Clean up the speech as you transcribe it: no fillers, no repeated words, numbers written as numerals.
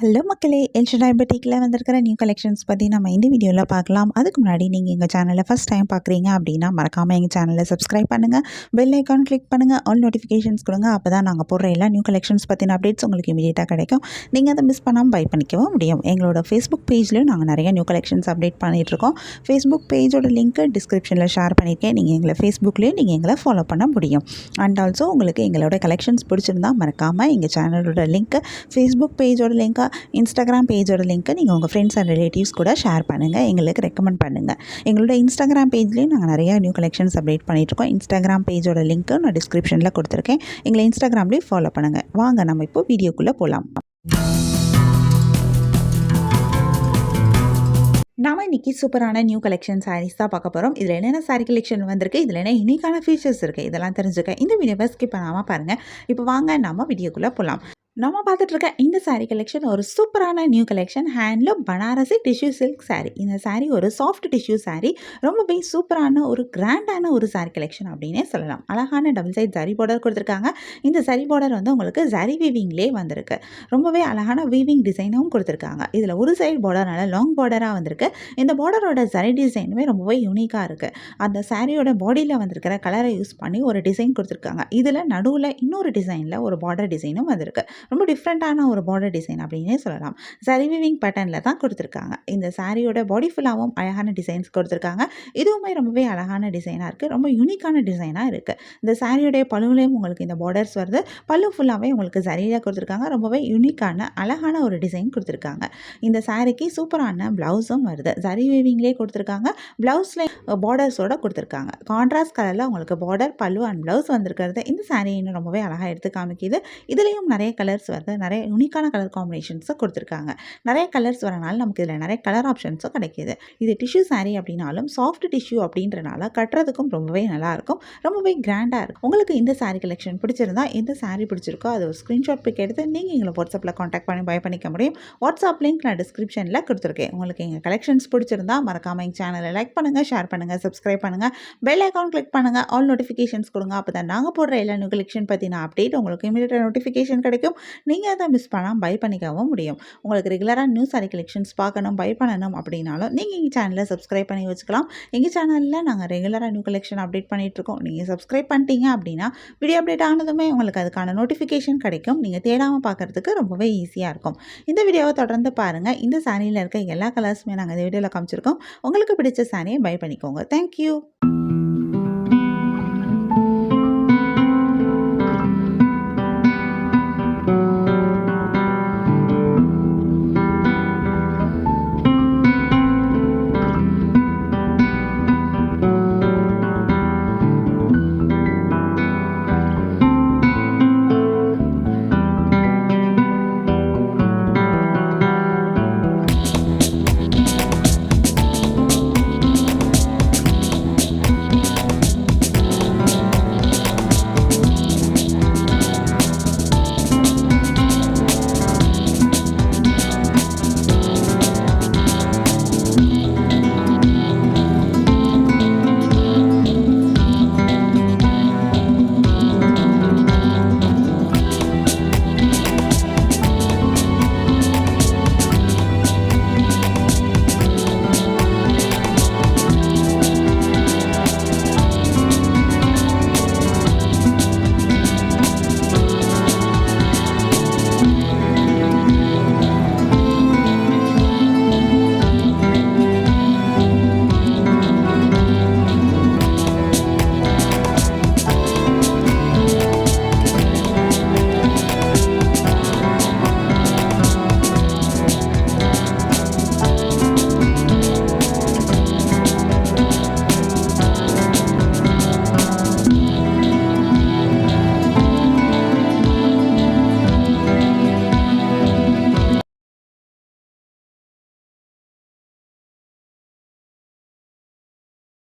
Hello மக்களே, El Shaddai பொட்டிக்கில் வந்திருக்கிற new collections பற்றி நம்ம இந்த வீடியோவில் பார்க்கலாம். அதுக்கு முன்னாடி நீங்கள் எங்கள் சேனலை ஃபஸ்ட் டைம் பார்க்குறீங்க அப்படின்னா மறக்காமல் எங்கள் சேனலை சப்ஸ்கிரைப் பண்ணுங்கள், பெல் ஐக்கான் கிளிக் பண்ணுங்கள், ஆல் நோட்டிஃபிகேஷன்ஸ் கொடுங்க. அப்போ தான் நாங்கள் போடுற எல்லா நியூ கலெக்ஷன்ஸ் பற்றின அப்டேட்ஸ் உங்களுக்கு இமீடியட்டாக கிடைக்கும். நீங்கள் அதை மிஸ் பண்ணாமல் பை பண்ணிக்கவும் முடியும். எங்களோட ஃபேஸ்புக் பேஜ்லேயும் நாங்கள் நிறைய நியூ கலெக்ஷன்ஸ் அப்டேட் பண்ணிகிட்ருக்கோம். ஃபேஸ்புக் பேஜோட லிங்க்கு டிஸ்கிரிப்ஷனில் ஷேர் பண்ணியிருக்கேன். நீங்கள் எங்களை ஃபேஸ்புக்லேயும் நீங்கள் எங்களை ஃபாலோ பண்ண முடியும். அண்ட் ஆல்சோ உங்களுக்கு எங்களோட கலெக்ஷன்ஸ் பிடிச்சிருந்தா மறக்காமல் எங்கள் சேனலோட லிங்க்கு, ஃபேஸ்புக் பேஜோட லிங்க்கை, இன்ஸ்டாகிராம் பேஜோட லிங்க்கை நீங்கள் உங்கள் ஃப்ரெண்ட்ஸ் அண்ட் ரிலேட்டிவ்ஸ் கூட ஷேர் பண்ணுங்கள், எங்களுக்கு ரெக்கமெண்ட் பண்ணுங்கள். எங்களோட இன்ஸ்டாகிராம் பேஜ்லேயும் நாங்கள் நிறையா நியூ கலெக்ஷன்ஸ் அப்டேட் பண்ணிகிட்ருக்கோம். இன்ஸ்டாகிராம் பேஜோட லிங்க்கு நான் டிஸ்கிரிப்ஷனில் கொடுத்துருக்கேன். எங்களை இன்ஸ்டாகிராம்லேயும் ஃபாலோ பண்ணுங்கள். வாங்க நம்ம இப்போ வீடியோக்குள்ளே போகலாம். நாம இன்றைக்கி சூப்பரான நியூ கலெக்ஷன் சாரீஸ் தான் பார்க்க போகிறோம். இதில் என்னென்ன சாரீ கலெக்ஷன் வந்திருக்கு, இதில் என்ன யூனிக்கான ஃபீச்சர்ஸ் இருக்குது, இதெல்லாம் தெரிஞ்சுக்க இந்த வீடியோவை ஸ்கிப் பண்ணாமல் பாருங்கள். இப்போ வாங்க நம்ம வீடியோக்குள்ளே போகலாம். நம்ம பார்த்துட்ருக்க இந்த சாரீ கலெக்ஷன் ஒரு சூப்பரான new collection, handloom Banarasi tissue silk sari. இந்த சாரீ ஒரு சாஃப்ட் டிஷ்யூ சாரீ, ரொம்பவே சூப்பரான ஒரு கிராண்டான ஒரு சாரீ கலெக்ஷன் அப்படின்னே சொல்லலாம். அழகான டபுள் சைட் ஜரி பார்டர் கொடுத்துருக்காங்க. இந்த ஜரி பார்டர் வந்து உங்களுக்கு ஜரி வீவிங்லேயே வந்திருக்கு. ரொம்பவே அழகான வீவிங் டிசைனும் கொடுத்துருக்காங்க. இதில் ஒரு சைடு பார்டர்னால லாங் பார்டராக வந்திருக்கு. இந்த பார்டரோட ஜரி டிசைனுமே ரொம்பவே யூனிக்காக இருக்குது. அந்த சாரியோட பாடியில் வந்திருக்கிற கலரை யூஸ் பண்ணி ஒரு டிசைன் கொடுத்துருக்காங்க. இதில் நடுவில் இன்னொரு டிசைனில் ஒரு பார்டர் டிசைனும் வந்திருக்கு. ரொம்ப டிஃப்ரெண்ட்டான ஒரு பார்டர் டிசைன் அப்படின்னே சொல்லலாம். சரி வீவிங் பேட்டர்னில் தான் கொடுத்துருக்காங்க. இந்த சாரியோட பாடி ஃபுல்லாகவும் அழகான டிசைன்ஸ் கொடுத்துருக்காங்க. இதுவுமே ரொம்பவே அழகான டிசைனாக இருக்குது. ரொம்ப யூனிக்கான டிசைனாக இருக்குது. இந்த சாரியோடைய பல்லுலையும் உங்களுக்கு இந்த பார்டர்ஸ் வருது. பல்லு ஃபுல்லாகவே உங்களுக்கு சரியாக கொடுத்துருக்காங்க. ரொம்பவே யூனிக்கான அழகான ஒரு டிசைன் கொடுத்துருக்காங்க. இந்த சாரிக்கு சூப்பரான ப்ளவுஸும் வருது. சரி வீவிங்லேயே கொடுத்துருக்காங்க. ப்ளவுஸில் பார்டர்ஸோடு கொடுத்துருக்காங்க. கான்ட்ராஸ்ட் கலரில் உங்களுக்கு பார்டர், பல்லு அண்ட் ப்ளவுஸ் வந்திருக்கிறது இந்த சாரி இன்னும் ரொம்பவே அழகாக எடுத்து காமிக்குது. இதுலேயும் நிறைய கலர்ஸ் வருது. நிறைய யூனிக்கான கலர் காம்பினேஷன்ஸை கொடுத்துருக்காங்க. நிறைய கலர்ஸ் வரனால நமக்கு இதில் நிறைய கலர் ஆப்ஷன்ஸும் கிடைக்கிது. இது டிஷ்யூ சாரீ அப்படின்னாலும் சாஃப்ட் டிஷ்யூ அப்படின்றனால கட்டுறதுக்கும் ரொம்பவே நல்லாயிருக்கும். ரொம்பவே கிராண்டாக இருக்கும். உங்களுக்கு இந்த சாரீ கலெக்ஷன் பிடிச்சிருந்தா, எந்த சாரீ பிடிச்சிருக்கோ அது ஒரு ஸ்க்ரீன்ஷாட் பிக் எடுத்து நீங்கள் எங்களை வாட்ஸ்அப்பில் காண்டாக்ட் பண்ணி பை பண்ணிக்க முடியும். வாட்ஸ்அப் லிங்க் நான் டிஸ்கிரிப்ஷனில் கொடுத்துருக்கேன். உங்களுக்கு எங்கள் கலெக்ஷன்ஸ் பிடிச்சிருந்தா மறக்காமல் எங்கள் சேனலை லைக் பண்ணுங்கள், ஷேர் பண்ணுங்கள், சப்ஸ்கிரைப் பண்ணுங்கள், பெல் ஐக்கான் கிளிக் பண்ணுங்கள், ஆல் நோட்டிஃபிகேஷன்ஸ் கொடுங்க. அப்போ தான் நாங்கள் போடுற எல்லா நியூ கலெக்ஷன் பற்றின அப்டேட் உங்களுக்கு இமீடியட்டாக நோட்டிஃபிகேஷன் கிடைக்கும். நீங்கள் அதை மிஸ் பண்ணாமல் பை பண்ணிக்கவும் முடியும். உங்களுக்கு ரெகுலராக நியூ சாரீ கலெக்ஷன்ஸ் பார்க்கணும், பை பண்ணணும் அப்படின்னாலும் நீங்கள் எங்கள் சேனலை சப்ஸ்கிரைப் பண்ணி வச்சுக்கலாம். எங்கள் சேனலில் நாங்கள் ரெகுலராக நியூ கலெக்ஷன் அப்டேட் பண்ணிகிட்ருக்கோம். நீங்கள் சப்ஸ்கிரைப் பண்ணிட்டீங்க அப்படின்னா வீடியோ அப்டேட் ஆனதுமே உங்களுக்கு அதுக்கான நோட்டிஃபிகேஷன் கிடைக்கும். நீங்கள் தேடாமல் பார்க்குறதுக்கு ரொம்பவே ஈஸியாக இருக்கும். இந்த வீடியோவை தொடர்ந்து பாருங்கள். இந்த சாரியில் இருக்க எல்லா கலர்ஸுமே நாங்கள் இந்த வீடியோவில் காமிச்சிருக்கோம். உங்களுக்கு பிடிச்ச சாரியை பை பண்ணிக்கோங்க. தேங்க்யூ.